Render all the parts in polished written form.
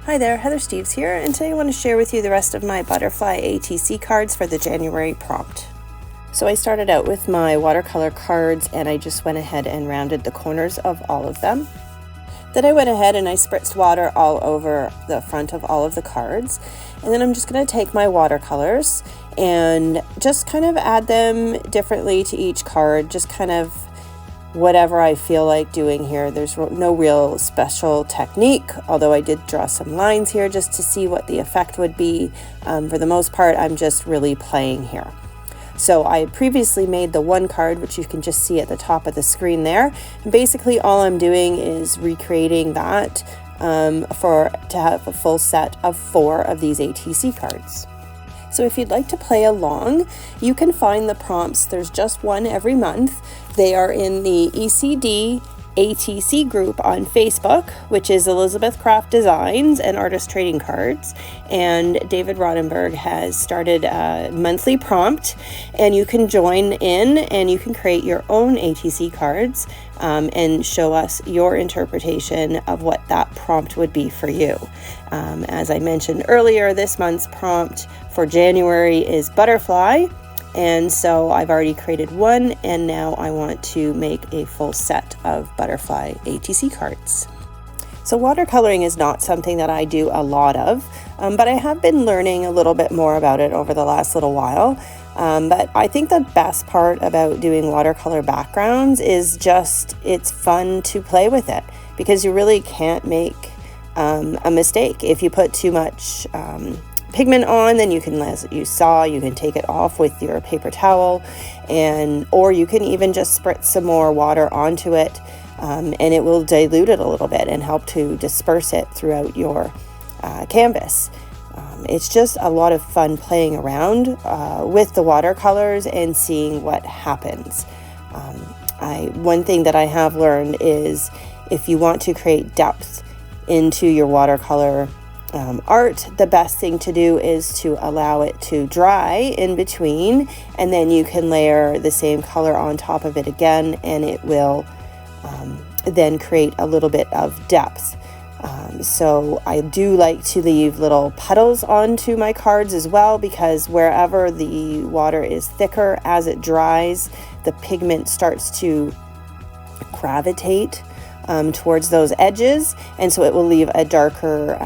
Hi there, Heather Steves here, and today I want to share with you the rest of my butterfly ATC cards for the January prompt. So I started out with my watercolor cards and I just went ahead and rounded the corners of all of them. Then I went ahead and I spritzed water all over the front of all of the cards. And then I'm just going to take my watercolors and just kind of add them differently to each card, just kind of whatever I feel like doing here. There's no real special technique, although I did draw some lines here just to see what the effect would be. For the most part, I'm just really playing here. So I had previously made the one card, which you can just see at the top of the screen there. And basically all I'm doing is recreating that to have a full set of 4 of these ATC cards. So if you'd like to play along, you can find the prompts. There's just one every month. They are in the ECD ATC group on Facebook, which is Elizabeth Craft Designs and Artist Trading Cards. And David Rodenberg has started a monthly prompt, and you can join in and you can create your own ATC cards and show us your interpretation of what that prompt would be for you. As I mentioned earlier, this month's prompt for January is butterfly. And so I've already created one, and now I want to make a full set of butterfly ATC cards. So watercoloring is not something that I do a lot of, but I have been learning a little bit more about it over the last little while. But I think the best part about doing watercolor backgrounds is just it's fun to play with it, because you really can't make a mistake. If you put too much pigment on, then you can, as you saw, you can take it off with your paper towel, or you can even just spritz some more water onto it, and it will dilute it a little bit and help to disperse it throughout your canvas. It's just a lot of fun playing around with the watercolors and seeing what happens. One thing that I have learned is if you want to create depth into your watercolor art, the best thing to do is to allow it to dry in between, and then you can layer the same color on top of it again, and it will then create a little bit of depth. So I do like to leave little puddles onto my cards as well, because wherever the water is thicker, as it dries, the pigment starts to gravitate towards those edges, and so it will leave a darker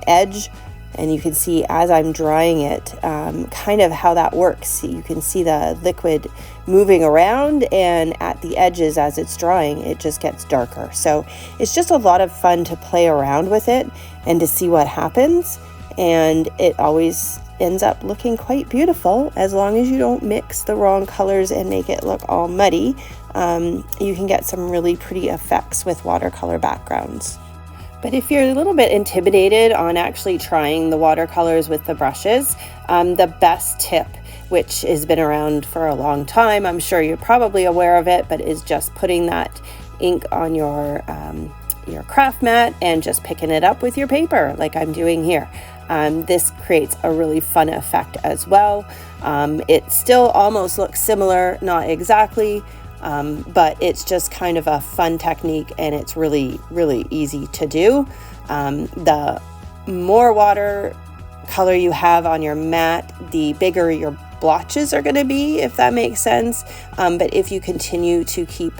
edge. And you can see as I'm drying it kind of how that works. You can see the liquid moving around, and at the edges as it's drying it just gets darker. So it's just a lot of fun to play around with it and to see what happens, and it always ends up looking quite beautiful as long as you don't mix the wrong colors and make it look all muddy. You can get some really pretty effects with watercolor backgrounds. But if you're a little bit intimidated on actually trying the watercolors with the brushes, the best tip, which has been around for a long time, I'm sure you're probably aware of it, but is just putting that ink on your craft mat and just picking it up with your paper like I'm doing here. This creates a really fun effect as well. It still almost looks similar, not exactly, but it's just kind of a fun technique, and it's really, really easy to do. The more watercolor you have on your mat, the bigger your blotches are going to be, if that makes sense. But if you continue to keep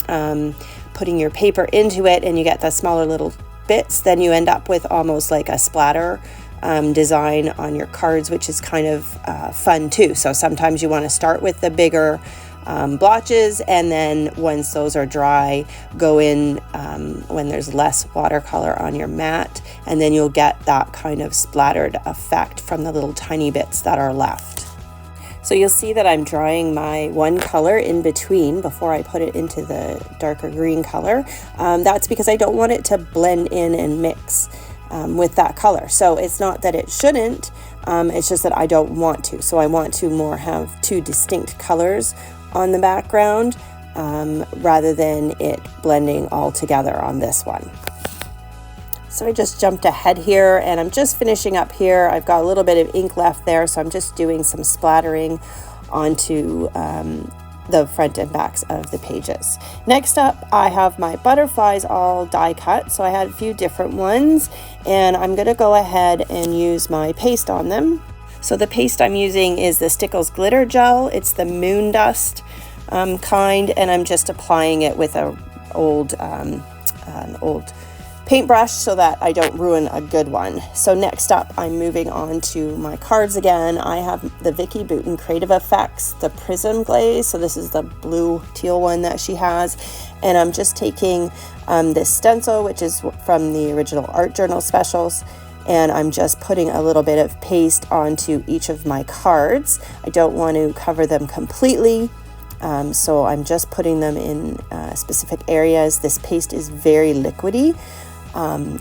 putting your paper into it and you get the smaller little bits, then you end up with almost like a splatter design on your cards, which is kind of fun too. So sometimes you want to start with the bigger blotches, and then once those are dry, go in when there's less watercolor on your mat, and then you'll get that kind of splattered effect from the little tiny bits that are left. So you'll see that I'm drying my one color in between before I put it into the darker green color. That's because I don't want it to blend in and mix with that color. So it's not that it shouldn't, it's just that I don't want to. So I want to more have 2 distinct colors on the background rather than it blending all together on this one. So I just jumped ahead here, and I'm just finishing up here. I've got a little bit of ink left there, so I'm just doing some splattering onto the front and backs of the pages. Next up, I have my butterflies all die cut. So I had a few different ones, and I'm going to go ahead and use my paste on them. So the paste I'm using is the Stickles Glitter Gel. It's the Moon Dust kind, and I'm just applying it with an old paintbrush so that I don't ruin a good one. So next up, I'm moving on to my cards again. I have the Vicky Bouton Creative Effects, the Prism Glaze. So this is the blue teal one that she has. And I'm just taking this stencil, which is from the original Art Journal specials, and I'm just putting a little bit of paste onto each of my cards. I don't want to cover them completely, so I'm just putting them in specific areas. This paste is very liquidy,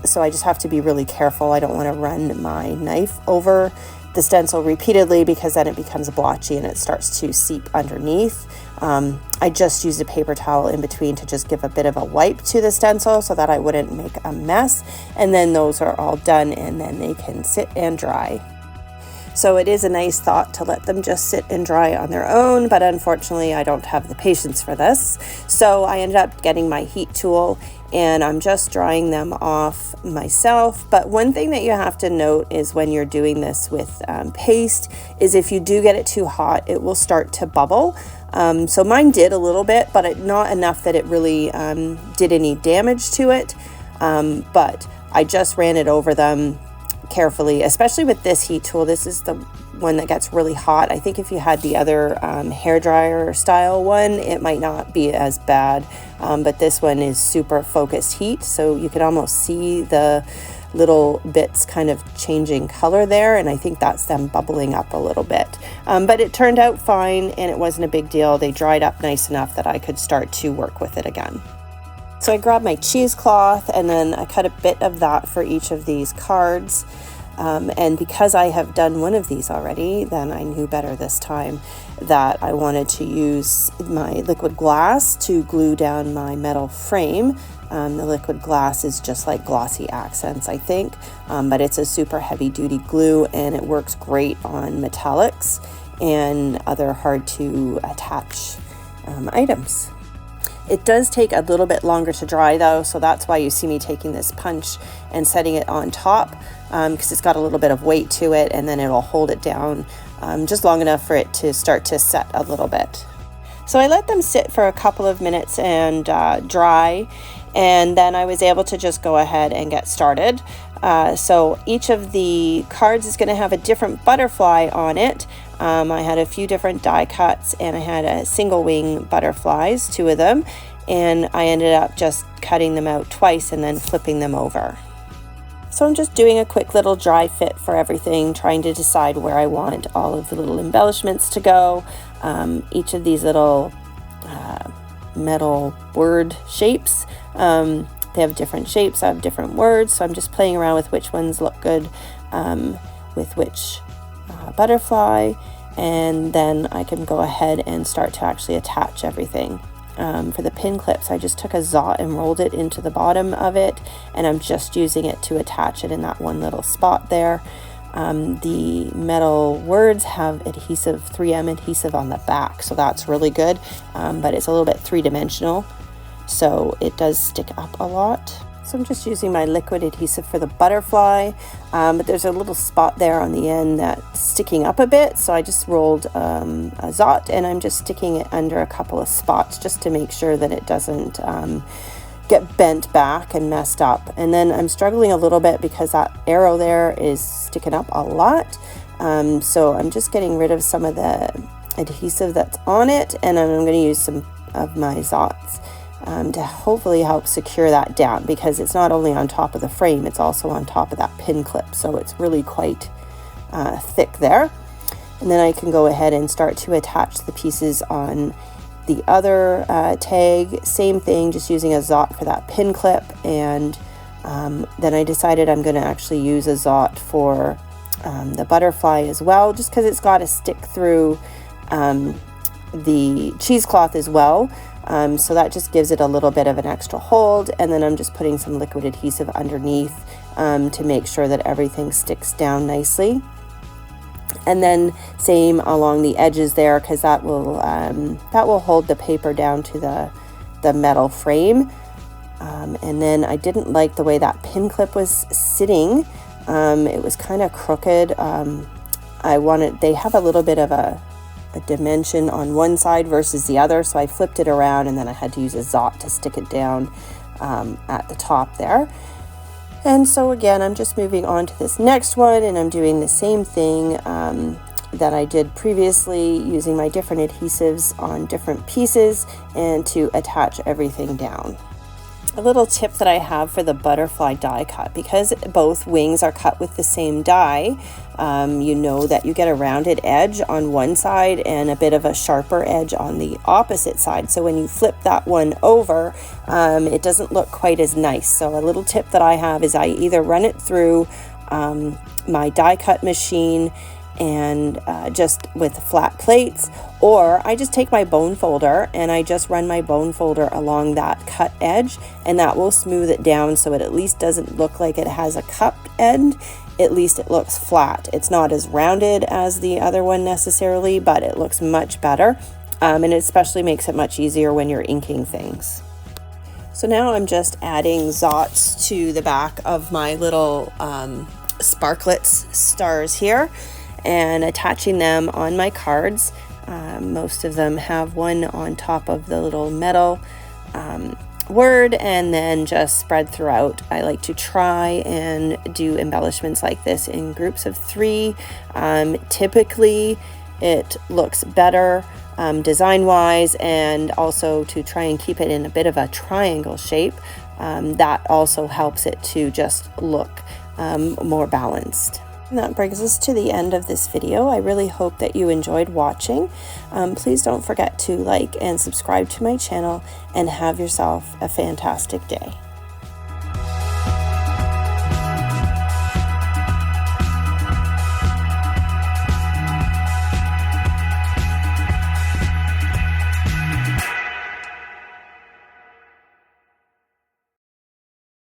so I just have to be really careful. I don't want to run my knife over the stencil repeatedly because then it becomes blotchy and it starts to seep underneath. I just used a paper towel in between to just give a bit of a wipe to the stencil so that I wouldn't make a mess. And then those are all done, and then they can sit and dry. So it is a nice thought to let them just sit and dry on their own, but unfortunately I don't have the patience for this. So I ended up getting my heat tool, and I'm just drying them off myself. But one thing that you have to note is when you're doing this with paste is if you do get it too hot, it will start to bubble. So mine did a little bit, but not enough that it really did any damage to it. But I just ran it over them carefully, especially with this heat tool. This is the one that gets really hot. I think if you had the other hairdryer style one, it might not be as bad, but this one is super focused heat, so you can almost see the little bits kind of changing color there, and I think that's them bubbling up a little bit. But it turned out fine, and it wasn't a big deal. They dried up nice enough that I could start to work with it again. So I grabbed my cheesecloth, and then I cut a bit of that for each of these cards. And because I have done one of these already, then I knew better this time that I wanted to use my liquid glass to glue down my metal frame. The liquid glass is just like glossy accents, I think, but it's a super heavy duty glue, and it works great on metallics and other hard to attach items. It does take a little bit longer to dry though, so that's why you see me taking this punch and setting it on top, because it's got a little bit of weight to it, and then it'll hold it down just long enough for it to start to set a little bit. So I let them sit for a couple of minutes and dry, and then I was able to just go ahead and get started. So each of the cards is going to have a different butterfly on it. I had a few different die cuts, and I had a single wing butterflies, 2 of them, and I ended up just cutting them out twice and then flipping them over. So I'm just doing a quick little dry fit for everything, trying to decide where I want all of the little embellishments to go. Each of these little metal word shapes, they have different shapes, I have different words, so I'm just playing around with which ones look good with which butterfly, and then I can go ahead and start to actually attach everything. For the pin clips, I just took a Zot and rolled it into the bottom of it, and I'm just using it to attach it in that one little spot there. The metal words have adhesive, 3M adhesive on the back, so that's really good, but it's a little bit three-dimensional, so it does stick up a lot. So I'm just using my liquid adhesive for the butterfly, but there's a little spot there on the end that's sticking up a bit, so I just rolled a Zot, and I'm just sticking it under a couple of spots just to make sure that it doesn't get bent back and messed up. And then I'm struggling a little bit because that arrow there is sticking up a lot, so I'm just getting rid of some of the adhesive that's on it, and I'm going to use some of my Zots to hopefully help secure that down, because it's not only on top of the frame, it's also on top of that pin clip, so it's really quite thick there. And then I can go ahead and start to attach the pieces on the other tag. Same thing, just using a Zot for that pin clip, and then I decided I'm going to actually use a Zot for the butterfly as well, just because it's got to stick through the cheesecloth as well. So that just gives it a little bit of an extra hold, and then I'm just putting some liquid adhesive underneath to make sure that everything sticks down nicely. And then same along the edges there, because that will hold the paper down to the metal frame. And then I didn't like the way that pin clip was sitting. It was kind of crooked. They have a little bit of a dimension on one side versus the other, so I flipped it around, and then I had to use a Zot to stick it down at the top there. And so again, I'm just moving on to this next one, and I'm doing the same thing that I did previously, using my different adhesives on different pieces and to attach everything down. A little tip that I have for the butterfly die cut, because both wings are cut with the same die, you know that you get a rounded edge on one side and a bit of a sharper edge on the opposite side. So when you flip that one over, it doesn't look quite as nice. So a little tip that I have is I either run it through my die cut machine and just with flat plates, or I just take my bone folder and I just run my bone folder along that cut edge, and that will smooth it down so it at least doesn't look like it has a cupped end. At least it looks flat. It's not as rounded as the other one necessarily, but it looks much better, and it especially makes it much easier when you're inking things. So now I'm just adding Zots to the back of my little sparklets stars here, and attaching them on my cards. Most of them have one on top of the little metal word, and then just spread throughout. I like to try and do embellishments like this in groups of 3. Typically it looks better design wise, and also to try and keep it in a bit of a triangle shape. That also helps it to just look more balanced. And that brings us to the end of this video. I really hope that you enjoyed watching. Please don't forget to like and subscribe to my channel, and have yourself a fantastic day.